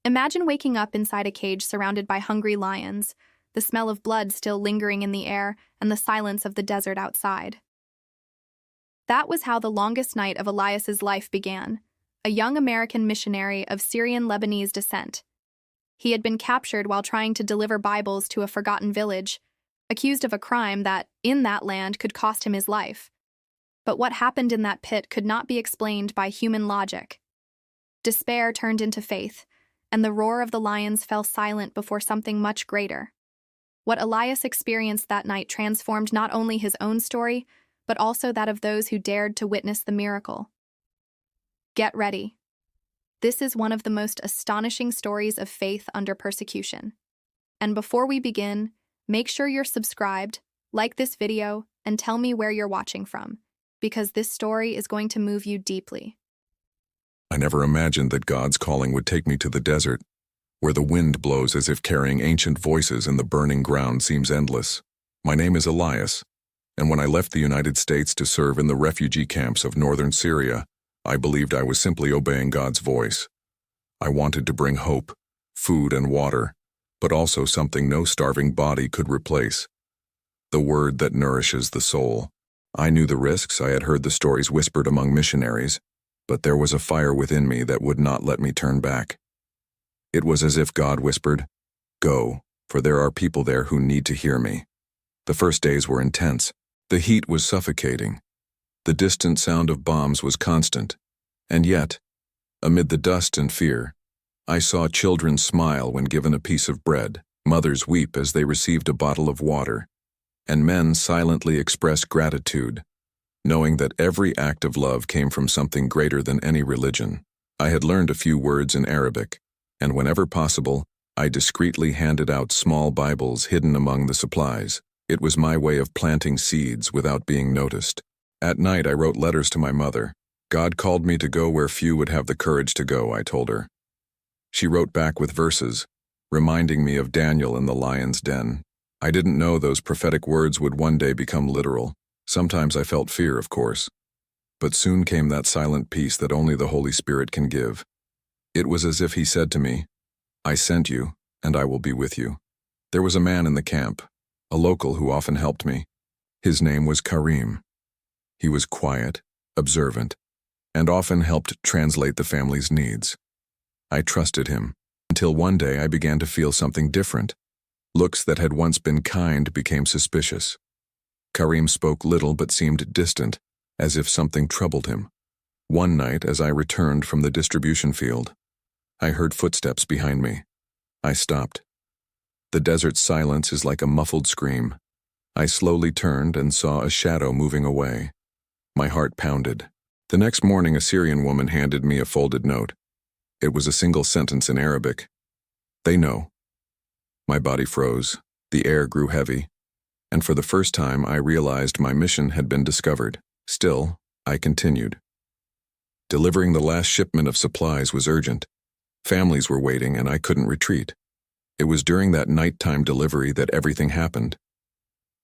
Imagine waking up inside a cage surrounded by hungry lions, the smell of blood still lingering in the air, and the silence of the desert outside. That was how the longest night of Elias's life began, a young American missionary of Syrian-Lebanese descent. He had been captured while trying to deliver Bibles to a forgotten village, accused of a crime that, in that land, could cost him his life. But what happened in that pit could not be explained by human logic. Despair turned into faith, and the roar of the lions fell silent before something much greater. What Elias experienced that night transformed not only his own story, but also that of those who dared to witness the miracle. Get ready. This is one of the most astonishing stories of faith under persecution. And before we begin, make sure you're subscribed, like this video, and tell me where you're watching from, because this story is going to move you deeply. I never imagined that God's calling would take me to the desert, where the wind blows as if carrying ancient voices and the burning ground seems endless. My name is Elias, and when I left the United States to serve in the refugee camps of northern Syria, I believed I was simply obeying God's voice. I wanted to bring hope, food and water, but also something no starving body could replace: the word that nourishes the soul. I knew the risks, I had heard the stories whispered among missionaries, but there was a fire within me that would not let me turn back. It was as if God whispered, "Go, for there are people there who need to hear me." The first days were intense. The heat was suffocating. The distant sound of bombs was constant. And yet, amid the dust and fear, I saw children smile when given a piece of bread, mothers weep as they received a bottle of water, and men silently express gratitude, knowing that every act of love came from something greater than any religion. I had learned a few words in Arabic, and whenever possible, I discreetly handed out small Bibles hidden among the supplies. It was my way of planting seeds without being noticed. At night, I wrote letters to my mother. God called me to go where few would have the courage to go, I told her. She wrote back with verses, reminding me of Daniel in the lion's den. I didn't know those prophetic words would one day become literal. Sometimes I felt fear, of course. But soon came that silent peace that only the Holy Spirit can give. It was as if he said to me, "I sent you, and I will be with you." There was a man in the camp, a local who often helped me. His name was Karim. He was quiet, observant, and often helped translate the family's needs. I trusted him, until one day I began to feel something different. Looks that had once been kind became suspicious. Karim spoke little but seemed distant, as if something troubled him. One night, as I returned from the distribution field, I heard footsteps behind me. I stopped. The desert's silence is like a muffled scream. I slowly turned and saw a shadow moving away. My heart pounded. The next morning, a Syrian woman handed me a folded note. It was a single sentence in Arabic. "They know." My body froze, the air grew heavy, and for the first time I realized my mission had been discovered. Still, I continued. Delivering the last shipment of supplies was urgent. Families were waiting and I couldn't retreat. It was during that nighttime delivery that everything happened.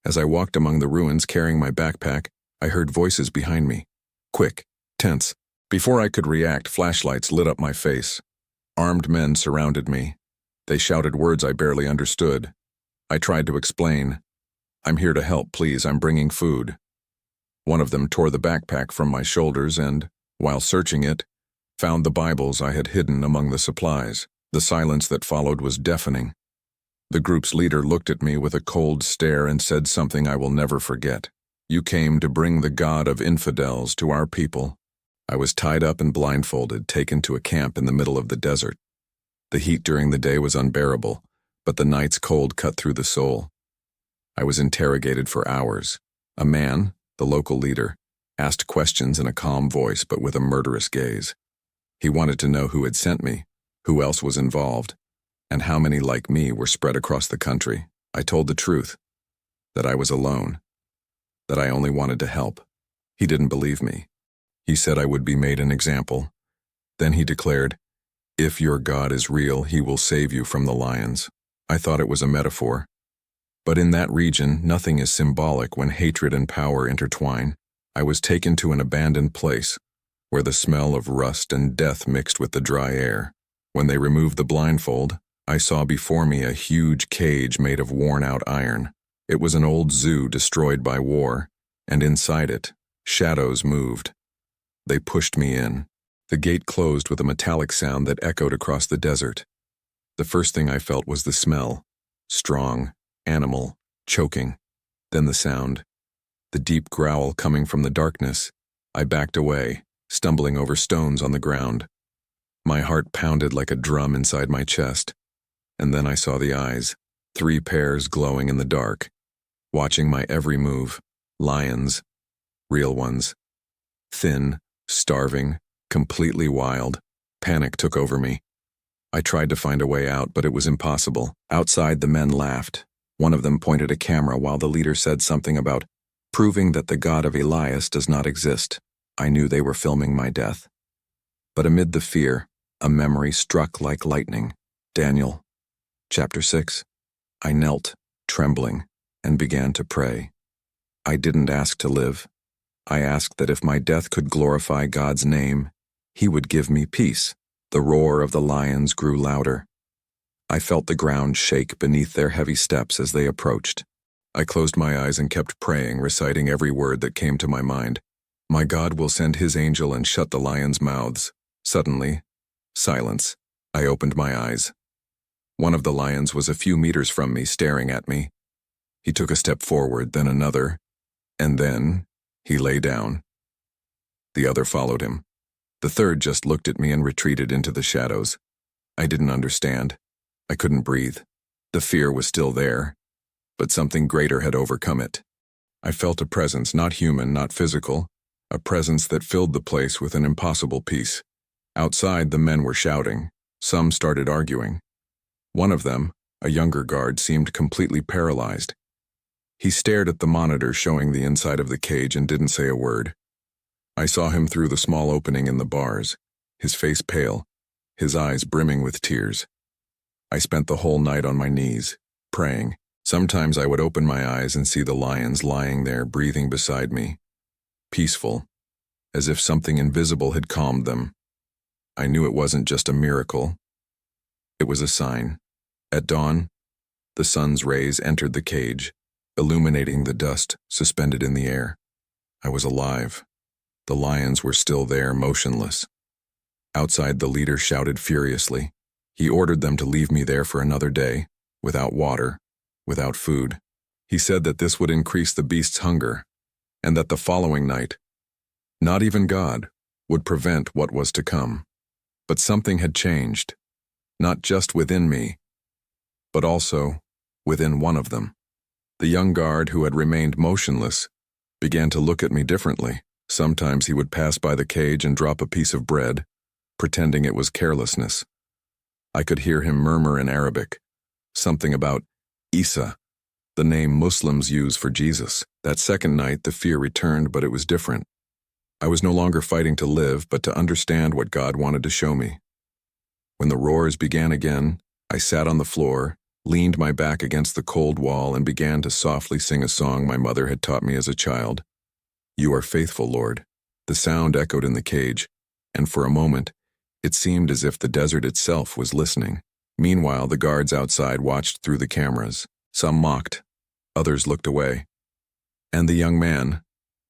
As I walked among the ruins carrying my backpack, I heard voices behind me. Quick, tense. Before I could react, flashlights lit up my face. Armed men surrounded me. They shouted words I barely understood. I tried to explain. "I'm here to help, please, I'm bringing food." One of them tore the backpack from my shoulders and, while searching it, found the Bibles I had hidden among the supplies. The silence that followed was deafening. The group's leader looked at me with a cold stare and said something I will never forget. "You came to bring the God of infidels to our people." I was tied up and blindfolded, taken to a camp in the middle of the desert. The heat during the day was unbearable, but the night's cold cut through the soul. I was interrogated for hours. A man, the local leader, asked questions in a calm voice but with a murderous gaze. He wanted to know who had sent me, who else was involved, and how many like me were spread across the country. I told the truth, that I was alone, that I only wanted to help. He didn't believe me. He said I would be made an example. Then he declared, "If your God is real, he will save you from the lions." I thought it was a metaphor. But in that region, nothing is symbolic when hatred and power intertwine. I was taken to an abandoned place, where the smell of rust and death mixed with the dry air. When they removed the blindfold, I saw before me a huge cage made of worn-out iron. It was an old zoo destroyed by war, and inside it, shadows moved. They pushed me in. The gate closed with a metallic sound that echoed across the desert. The first thing I felt was the smell. Strong, animal, choking. Then the sound. The deep growl coming from the darkness. I backed away, stumbling over stones on the ground. My heart pounded like a drum inside my chest. And then I saw the eyes, 3 pairs glowing in the dark, watching my every move. Lions. Real ones. Thin, starving, completely wild. Panic took over me. I tried to find a way out, but it was impossible. Outside, the men laughed. One of them pointed a camera while the leader said something about proving that the God of Elias does not exist. I knew they were filming my death. But amid the fear, a memory struck like lightning. Daniel. Chapter 6. I knelt, trembling, and began to pray. I didn't ask to live. I asked that if my death could glorify God's name, He would give me peace. The roar of the lions grew louder. I felt the ground shake beneath their heavy steps as they approached. I closed my eyes and kept praying, reciting every word that came to my mind. My God will send His angel and shut the lions' mouths. Suddenly, silence. I opened my eyes. One of the lions was a few meters from me, staring at me. He took a step forward, then another, and then he lay down. The other followed him. The third just looked at me and retreated into the shadows. I didn't understand. I couldn't breathe. The fear was still there, but something greater had overcome it. I felt a presence, not human, not physical, a presence that filled the place with an impossible peace. Outside, the men were shouting. Some started arguing. One of them, a younger guard, seemed completely paralyzed. He stared at the monitor showing the inside of the cage and didn't say a word. I saw him through the small opening in the bars, his face pale, his eyes brimming with tears. I spent the whole night on my knees, praying. Sometimes I would open my eyes and see the lions lying there breathing beside me, peaceful, as if something invisible had calmed them. I knew it wasn't just a miracle. It was a sign. At dawn, the sun's rays entered the cage, illuminating the dust suspended in the air. I was alive. The lions were still there, motionless. Outside, the leader shouted furiously. He ordered them to leave me there for another day, without water, without food. He said that this would increase the beast's hunger, and that the following night, not even God, would prevent what was to come. But something had changed, not just within me, but also within one of them. The young guard who had remained motionless began to look at me differently. Sometimes he would pass by the cage and drop a piece of bread, pretending it was carelessness. I could hear him murmur in Arabic, something about Isa, the name Muslims use for Jesus. That second night, the fear returned, but it was different. I was no longer fighting to live, but to understand what God wanted to show me. When the roars began again, I sat on the floor, leaned my back against the cold wall, and began to softly sing a song my mother had taught me as a child. You are faithful, Lord. The sound echoed in the cage, and for a moment, it seemed as if the desert itself was listening. Meanwhile, the guards outside watched through the cameras. Some mocked, others looked away. And the young man,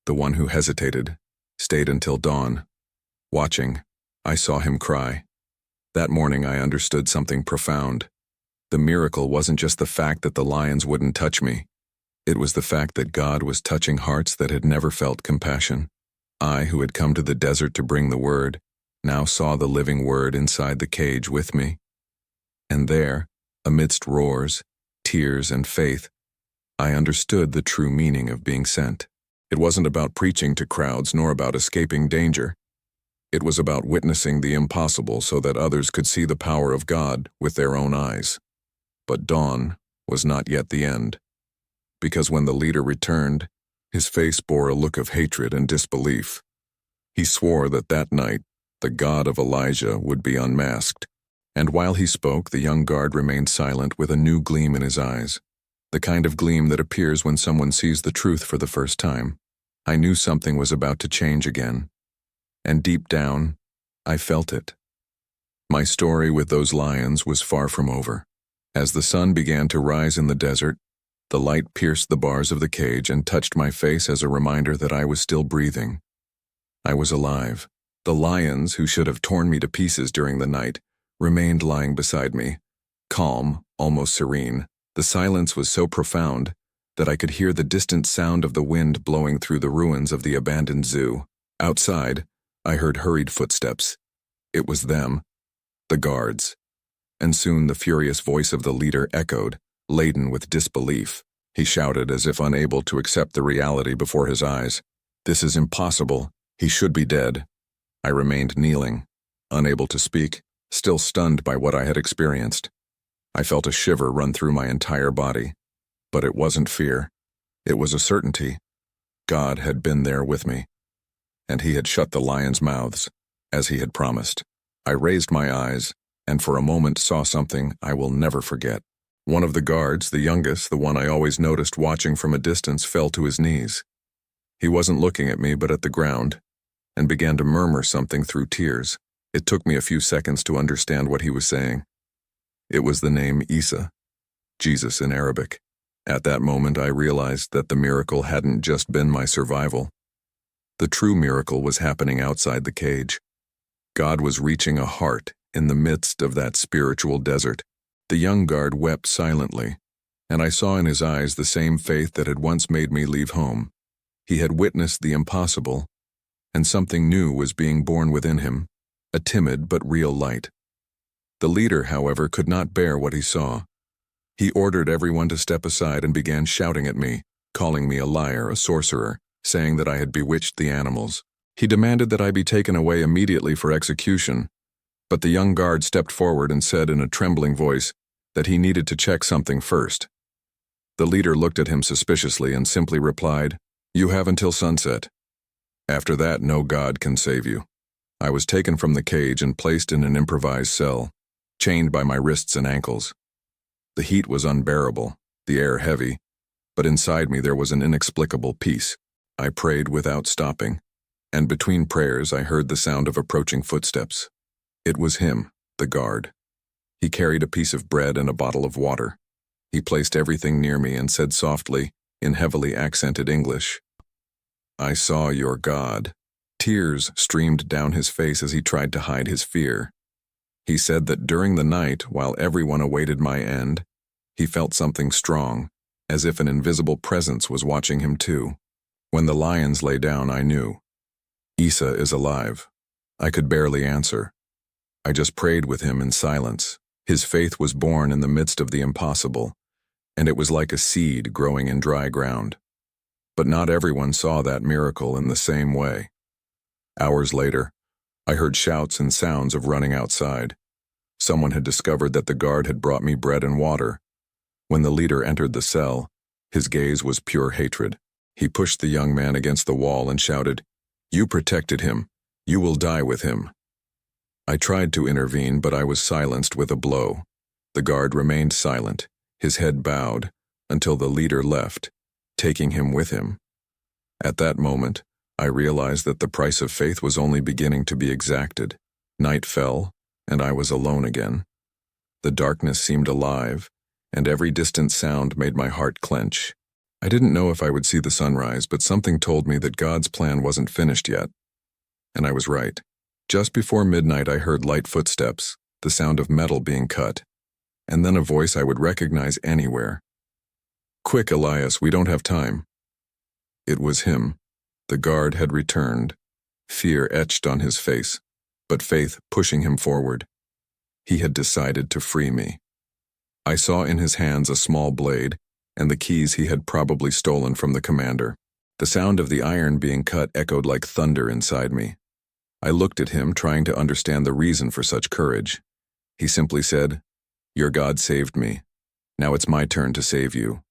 the one who hesitated, stayed until dawn. Watching, I saw him cry. That morning I understood something profound. The miracle wasn't just the fact that the lions wouldn't touch me. It was the fact that God was touching hearts that had never felt compassion. I, who had come to the desert to bring the word, now saw the living word inside the cage with me. And there, amidst roars, tears, and faith, I understood the true meaning of being sent. It wasn't about preaching to crowds nor about escaping danger. It was about witnessing the impossible so that others could see the power of God with their own eyes. But dawn was not yet the end. Because when the leader returned, his face bore a look of hatred and disbelief. He swore that that night, the God of Elijah would be unmasked. And while he spoke, the young guard remained silent with a new gleam in his eyes. The kind of gleam that appears when someone sees the truth for the first time. I knew something was about to change again. And deep down, I felt it. My story with those lions was far from over. As the sun began to rise in the desert, the light pierced the bars of the cage and touched my face as a reminder that I was still breathing. I was alive. The lions, who should have torn me to pieces during the night, remained lying beside me, calm, almost serene. The silence was so profound that I could hear the distant sound of the wind blowing through the ruins of the abandoned zoo. Outside, I heard hurried footsteps. It was them, the guards. And soon the furious voice of the leader echoed, laden with disbelief. He shouted as if unable to accept the reality before his eyes. "This is impossible. He should be dead." I remained kneeling, unable to speak, still stunned by what I had experienced. I felt a shiver run through my entire body. But it wasn't fear. It was a certainty. God had been there with me, and he had shut the lions' mouths, as he had promised. I raised my eyes, and for a moment saw something I will never forget. One of the guards, the youngest, the one I always noticed watching from a distance, fell to his knees. He wasn't looking at me but at the ground, and began to murmur something through tears. It took me a few seconds to understand what he was saying. It was the name Isa, Jesus in Arabic. At that moment I realized that the miracle hadn't just been my survival. The true miracle was happening outside the cage. God was reaching a heart in the midst of that spiritual desert. The young guard wept silently, and I saw in his eyes the same faith that had once made me leave home. He had witnessed the impossible, and something new was being born within him, a timid but real light. The leader, however, could not bear what he saw. He ordered everyone to step aside and began shouting at me, calling me a liar, a sorcerer, saying that I had bewitched the animals. He demanded that I be taken away immediately for execution, but the young guard stepped forward and said in a trembling voice that he needed to check something first. The leader looked at him suspiciously and simply replied, "You have until sunset. After that, no God can save you." I was taken from the cage and placed in an improvised cell, chained by my wrists and ankles. The heat was unbearable, the air heavy, but inside me there was an inexplicable peace. I prayed without stopping, and between prayers I heard the sound of approaching footsteps. It was him, the guard. He carried a piece of bread and a bottle of water. He placed everything near me and said softly, in heavily accented English, "I saw your God." Tears streamed down his face as he tried to hide his fear. He said that during the night, while everyone awaited my end, he felt something strong, as if an invisible presence was watching him too. When the lions lay down, I knew. Isa is alive. I could barely answer. I just prayed with him in silence. His faith was born in the midst of the impossible, and it was like a seed growing in dry ground. But not everyone saw that miracle in the same way. Hours later, I heard shouts and sounds of running outside. Someone had discovered that the guard had brought me bread and water. When the leader entered the cell, his gaze was pure hatred. He pushed the young man against the wall and shouted, "You protected him. You will die with him." I tried to intervene, but I was silenced with a blow. The guard remained silent, his head bowed, until the leader left, taking him with him. At that moment, I realized that the price of faith was only beginning to be exacted. Night fell, and I was alone again. The darkness seemed alive, and every distant sound made my heart clench. I didn't know if I would see the sunrise, but something told me that God's plan wasn't finished yet. And I was right. Just before midnight I heard light footsteps, the sound of metal being cut, and then a voice I would recognize anywhere. "Quick, Elias, we don't have time." It was him. The guard had returned, fear etched on his face, but faith pushing him forward. He had decided to free me. I saw in his hands a small blade and the keys he had probably stolen from the commander. The sound of the iron being cut echoed like thunder inside me. I looked at him, trying to understand the reason for such courage. He simply said, "Your God saved me. Now it's my turn to save you."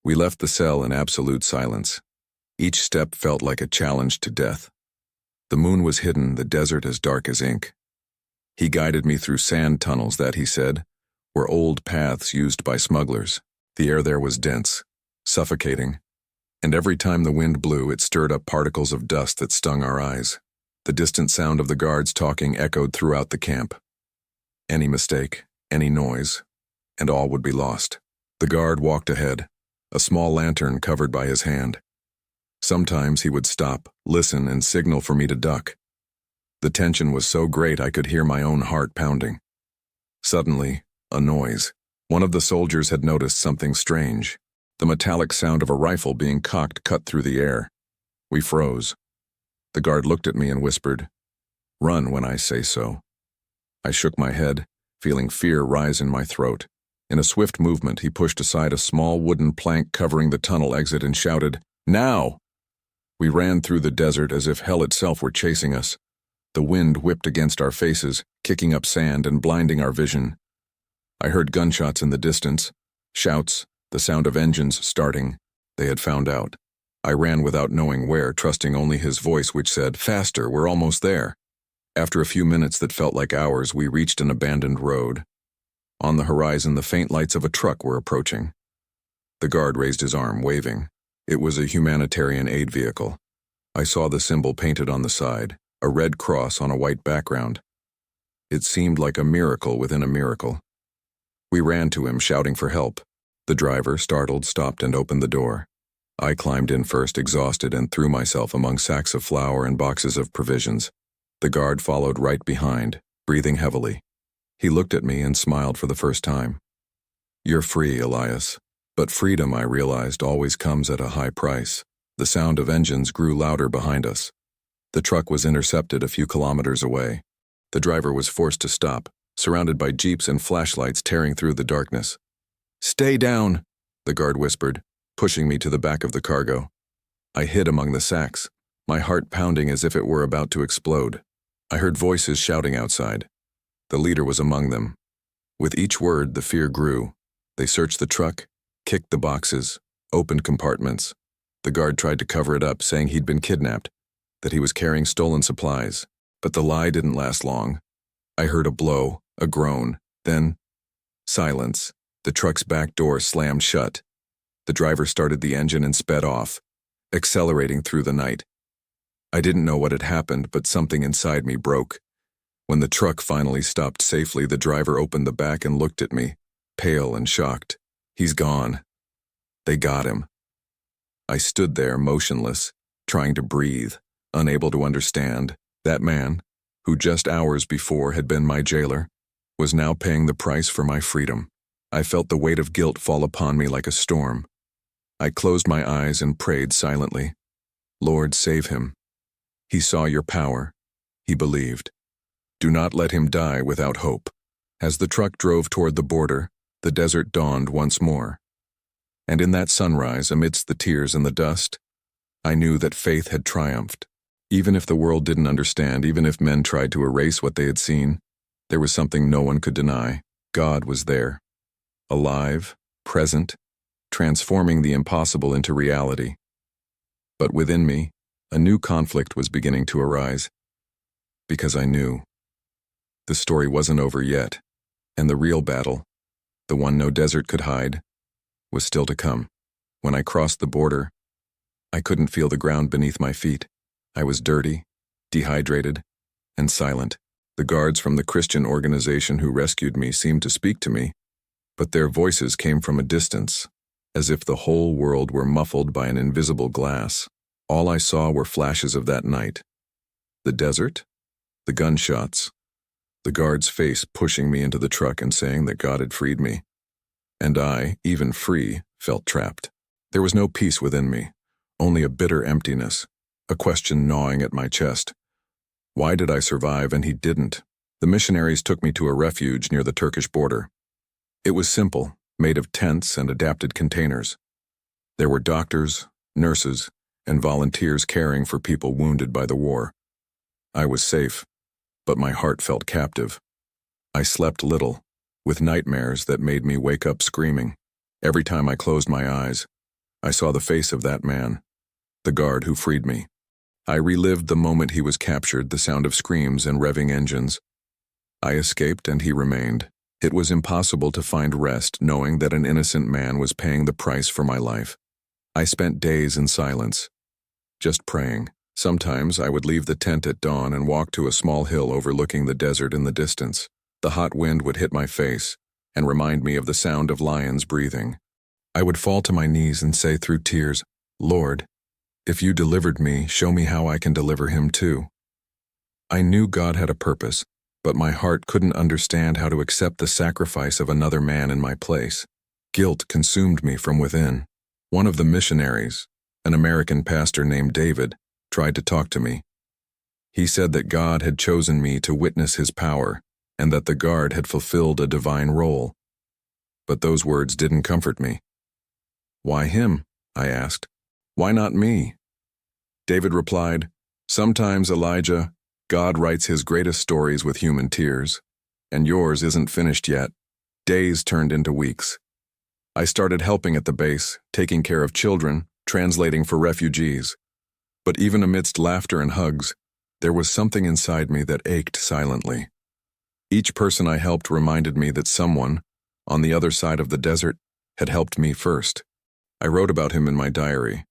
We left the cell in absolute silence. Each step felt like a challenge to death. The moon was hidden, the desert as dark as ink. He guided me through sand tunnels that, he said, were old paths used by smugglers. The air there was dense, suffocating, and every time the wind blew, it stirred up particles of dust that stung our eyes. The distant sound of the guards talking echoed throughout the camp. Any mistake, any noise, and all would be lost. The guard walked ahead, a small lantern covered by his hand. Sometimes he would stop, listen, and signal for me to duck. The tension was so great I could hear my own heart pounding. Suddenly, a noise. One of the soldiers had noticed something strange. The metallic sound of a rifle being cocked cut through the air. We froze. The guard looked at me and whispered, "Run when I say so." I shook my head, feeling fear rise in my throat. In a swift movement, he pushed aside a small wooden plank covering the tunnel exit and shouted, "Now!" We ran through the desert as if hell itself were chasing us. The wind whipped against our faces, kicking up sand and blinding our vision. I heard gunshots in the distance, shouts, the sound of engines starting. They had found out. I ran without knowing where, trusting only his voice which said, "Faster, we're almost there." After a few minutes that felt like hours, we reached an abandoned road. On the horizon, the faint lights of a truck were approaching. The guard raised his arm, waving. It was a humanitarian aid vehicle. I saw the symbol painted on the side, a red cross on a white background. It seemed like a miracle within a miracle. We ran to him, shouting for help. The driver, startled, stopped and opened the door. I climbed in first, exhausted, and threw myself among sacks of flour and boxes of provisions. The guard followed right behind, breathing heavily. He looked at me and smiled for the first time. "You're free, Elias." But freedom, I realized, always comes at a high price. The sound of engines grew louder behind us. The truck was intercepted a few kilometers away. The driver was forced to stop, surrounded by jeeps and flashlights tearing through the darkness. "Stay down," the guard whispered, pushing me to the back of the cargo. I hid among the sacks, my heart pounding as if it were about to explode. I heard voices shouting outside. The leader was among them. With each word, the fear grew. They searched the truck, kicked the boxes, opened compartments. The guard tried to cover it up, saying he'd been kidnapped, that he was carrying stolen supplies. But the lie didn't last long. I heard a blow, a groan, then silence. The truck's back door slammed shut. The driver started the engine and sped off, accelerating through the night. I didn't know what had happened, but something inside me broke. When the truck finally stopped safely, the driver opened the back and looked at me, pale and shocked. "He's gone. They got him." I stood there, motionless, trying to breathe, unable to understand. That man, who just hours before had been my jailer, was now paying the price for my freedom. I felt the weight of guilt fall upon me like a storm. I closed my eyes and prayed silently. "Lord, save him. He saw your power. He believed. Do not let him die without hope." As the truck drove toward the border, the desert dawned once more. And in that sunrise, amidst the tears and the dust, I knew that faith had triumphed. Even if the world didn't understand, even if men tried to erase what they had seen, there was something no one could deny. God was there, alive, present, transforming the impossible into reality. But within me, a new conflict was beginning to arise, because I knew the story wasn't over yet, and the real battle, the one no desert could hide, was still to come. When I crossed the border, I couldn't feel the ground beneath my feet. I was dirty, dehydrated, and silent. The guards from the Christian organization who rescued me seemed to speak to me, but their voices came from a distance, as if the whole world were muffled by an invisible glass. All I saw were flashes of that night. The desert, the gunshots, the guard's face pushing me into the truck and saying that God had freed me. And I, even free, felt trapped. There was no peace within me, only a bitter emptiness, a question gnawing at my chest. Why did I survive and he didn't? The missionaries took me to a refuge near the Turkish border. It was simple, made of tents and adapted containers. There were doctors, nurses, and volunteers caring for people wounded by the war. I was safe, but my heart felt captive. I slept little, with nightmares that made me wake up screaming. Every time I closed my eyes, I saw the face of that man, the guard who freed me. I relived the moment he was captured, the sound of screams and revving engines. I escaped and he remained. It was impossible to find rest knowing that an innocent man was paying the price for my life. I spent days in silence, just praying. Sometimes I would leave the tent at dawn and walk to a small hill overlooking the desert in the distance. The hot wind would hit my face and remind me of the sound of lions breathing. I would fall to my knees and say through tears, "Lord, if you delivered me, show me how I can deliver him too." I knew God had a purpose, but my heart couldn't understand how to accept the sacrifice of another man in my place. Guilt consumed me from within. One of the missionaries, an American pastor named David, tried to talk to me. He said that God had chosen me to witness his power and that the guard had fulfilled a divine role. But those words didn't comfort me. "Why him?" I asked. "Why not me?" David replied, "Sometimes, Elijah, God writes his greatest stories with human tears, and yours isn't finished yet." Days turned into weeks. I started helping at the base, taking care of children, translating for refugees. But even amidst laughter and hugs, there was something inside me that ached silently. Each person I helped reminded me that someone, on the other side of the desert, had helped me first. I wrote about him in my diary.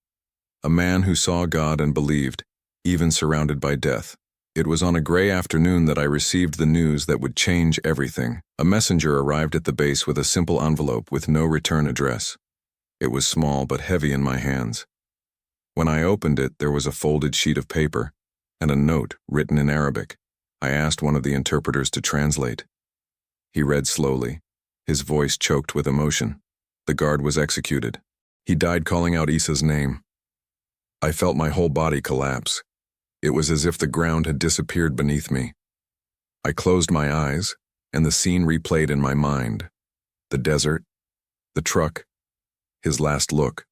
A man who saw God and believed, even surrounded by death. It was on a gray afternoon that I received the news that would change everything. A messenger arrived at the base with a simple envelope with no return address. It was small but heavy in my hands. When I opened it, there was a folded sheet of paper and a note written in Arabic. I asked one of the interpreters to translate. He read slowly, his voice choked with emotion. The guard was executed. He died calling out Isa's name. I felt my whole body collapse. It was as if the ground had disappeared beneath me. I closed my eyes, and the scene replayed in my mind. The desert, the truck, his last look.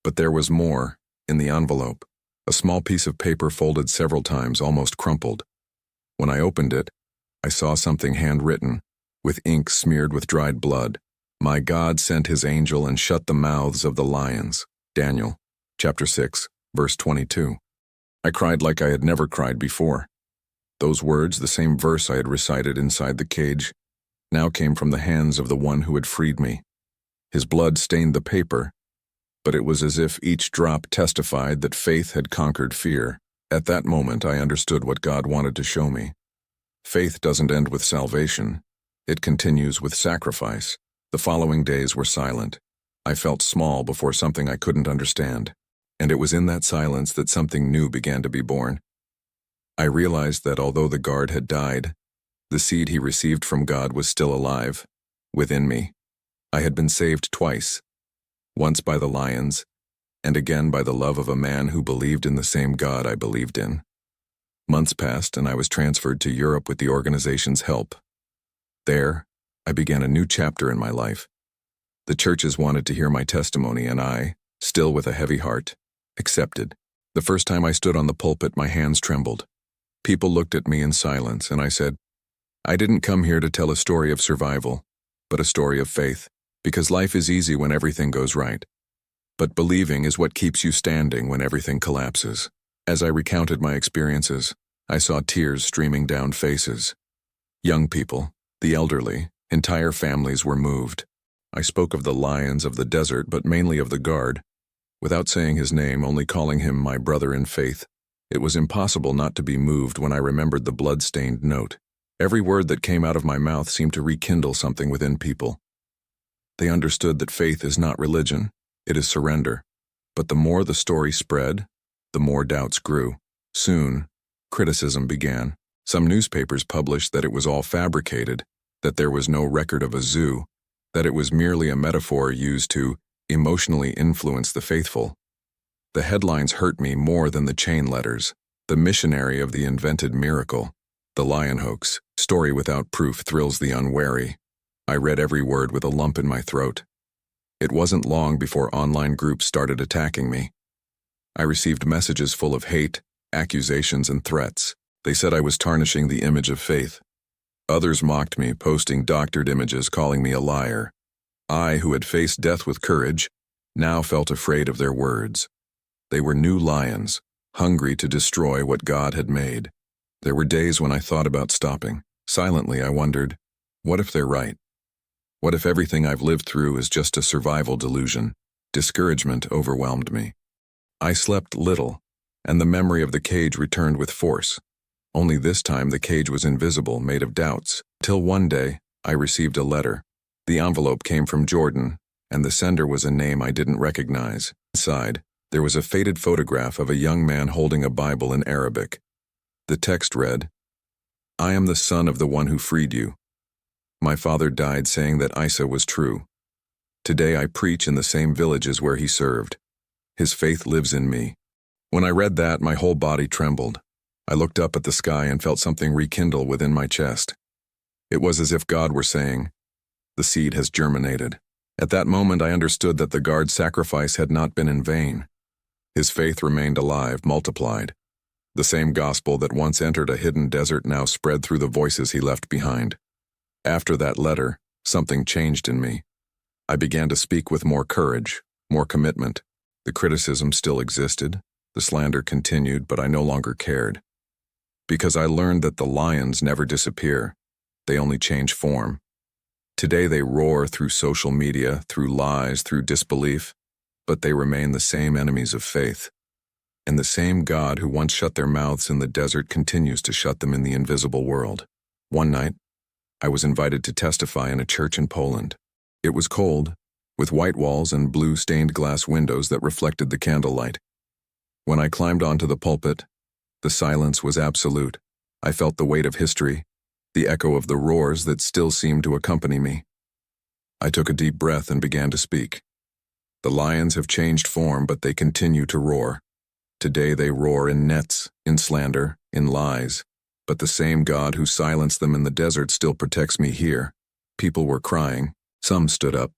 But there was more in the envelope, a small piece of paper folded several times, almost crumpled. When I opened it, I saw something handwritten, with ink smeared with dried blood. "My God sent his angel and shut the mouths of the lions." Daniel, chapter 6, verse 22. I cried like I had never cried before. Those words, the same verse I had recited inside the cage, now came from the hands of the one who had freed me. His blood stained the paper, but it was as if each drop testified that faith had conquered fear. At that moment, I understood what God wanted to show me. Faith doesn't end with salvation. It continues with sacrifice. The following days were silent. I felt small before something I couldn't understand. And it was in that silence that something new began to be born. I realized that although the guard had died, the seed he received from God was still alive, within me. I had been saved twice, once by the lions, and again by the love of a man who believed in the same God I believed in. Months passed, and I was transferred to Europe with the organization's help. There, I began a new chapter in my life. The churches wanted to hear my testimony, and I, still with a heavy heart, accepted. The first time I stood on the pulpit, my hands trembled. People looked at me in silence, and I said, "I didn't come here to tell a story of survival, but a story of faith, because life is easy when everything goes right. But believing is what keeps you standing when everything collapses." As I recounted my experiences, I saw tears streaming down faces. Young people, the elderly, entire families were moved. I spoke of the lions of the desert, but mainly of the guard. Without saying his name, only calling him my brother in faith, it was impossible not to be moved when I remembered the blood-stained note. Every word that came out of my mouth seemed to rekindle something within people. They understood that faith is not religion, it is surrender. But the more the story spread, the more doubts grew. Soon, criticism began. Some newspapers published that it was all fabricated, that there was no record of a zoo, that it was merely a metaphor used to emotionally influence the faithful. The headlines hurt me more than the chain letters. The missionary of the invented miracle. The lion hoax. Story without proof thrills the unwary. I read every word with a lump in my throat. It wasn't long before online groups started attacking me. I received messages full of hate, accusations, and threats. They said I was tarnishing the image of faith. Others mocked me, posting doctored images calling me a liar. I, who had faced death with courage, now felt afraid of their words. They were new lions, hungry to destroy what God had made. There were days when I thought about stopping. Silently, I wondered, what if they're right? What if everything I've lived through is just a survival delusion? Discouragement overwhelmed me. I slept little, and the memory of the cage returned with force. Only this time the cage was invisible, made of doubts, Till one day, I received a letter. The envelope came from Jordan, and the sender was a name I didn't recognize. Inside, there was a faded photograph of a young man holding a Bible in Arabic. The text read, "I am the son of the one who freed you. My father died saying that Isa was true. Today I preach in the same villages where he served. His faith lives in me." When I read that, my whole body trembled. I looked up at the sky and felt something rekindle within my chest. It was as if God were saying, "The seed has germinated." At that moment I understood that the guard's sacrifice had not been in vain. His faith remained alive, multiplied. The same gospel that once entered a hidden desert now spread through the voices he left behind. After that letter, something changed in me. I began to speak with more courage, more commitment. The criticism still existed, the slander continued, but I no longer cared. Because I learned that the lions never disappear, they only change form. Today they roar through social media, through lies, through disbelief, but they remain the same enemies of faith. And the same God who once shut their mouths in the desert continues to shut them in the invisible world. One night, I was invited to testify in a church in Poland. It was cold, with white walls and blue stained glass windows that reflected the candlelight. When I climbed onto the pulpit, the silence was absolute. I felt the weight of history, the echo of the roars that still seemed to accompany me. I took a deep breath and began to speak. The lions have changed form, but they continue to roar. Today they roar in nets, in slander, in lies. But the same God who silenced them in the desert still protects me here. People were crying. Some stood up.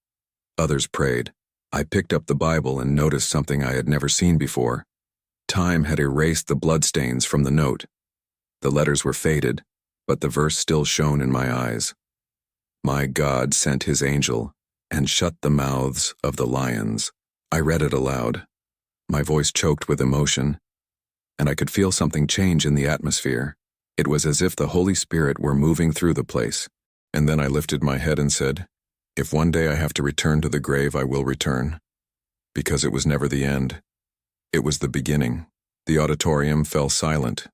Others prayed. I picked up the Bible and noticed something I had never seen before. Time had erased the bloodstains from the note. The letters were faded, but the verse still shone in my eyes. My God sent his angel and shut the mouths of the lions. I read it aloud. My voice choked with emotion, and I could feel something change in the atmosphere. It was as if the Holy Spirit were moving through the place. And then I lifted my head and said, "If one day I have to return to the grave, I will return." Because it was never the end. It was the beginning. The auditorium fell silent,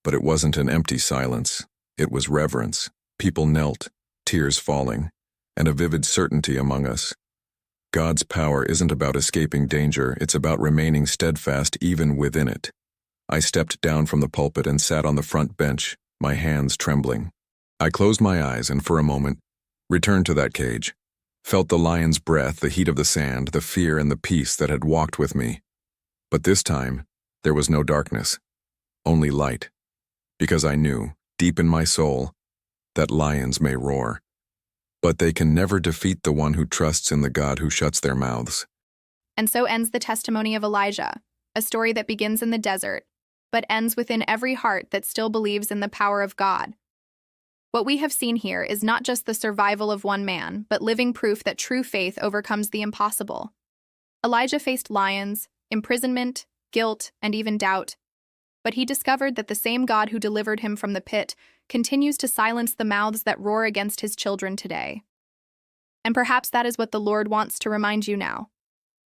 but it wasn't an empty silence. It was reverence. People knelt, tears falling, and a vivid certainty among us. God's power isn't about escaping danger, it's about remaining steadfast even within it. I stepped down from the pulpit and sat on the front bench, my hands trembling. I closed my eyes and for a moment returned to that cage, felt the lion's breath, the heat of the sand, the fear and the peace that had walked with me. But this time, there was no darkness, only light, because I knew, deep in my soul, that lions may roar, but they can never defeat the one who trusts in the God who shuts their mouths. And so ends the testimony of Elijah, a story that begins in the desert, but ends within every heart that still believes in the power of God. What we have seen here is not just the survival of one man, but living proof that true faith overcomes the impossible. Elijah faced lions, imprisonment, guilt, and even doubt, but he discovered that the same God who delivered him from the pit continues to silence the mouths that roar against his children today. And perhaps that is what the Lord wants to remind you now.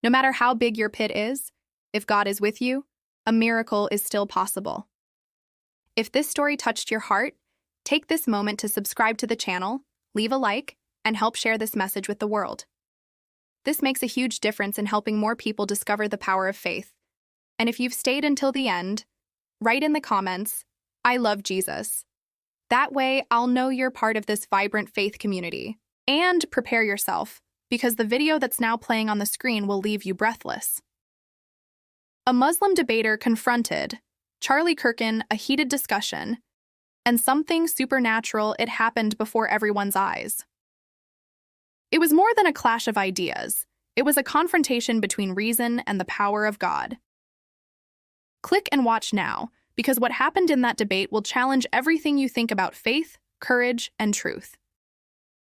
No matter how big your pit is, if God is with you, a miracle is still possible. If this story touched your heart, take this moment to subscribe to the channel, leave a like, and help share this message with the world. This makes a huge difference in helping more people discover the power of faith. And if you've stayed until the end, write in the comments, "I love Jesus." That way, I'll know you're part of this vibrant faith community. And prepare yourself, because the video that's now playing on the screen will leave you breathless. A Muslim debater confronted Charlie Kirkin, a heated discussion, and something supernatural, it happened before everyone's eyes. It was more than a clash of ideas. It was a confrontation between reason and the power of God. Click and watch now, because what happened in that debate will challenge everything you think about faith, courage, and truth.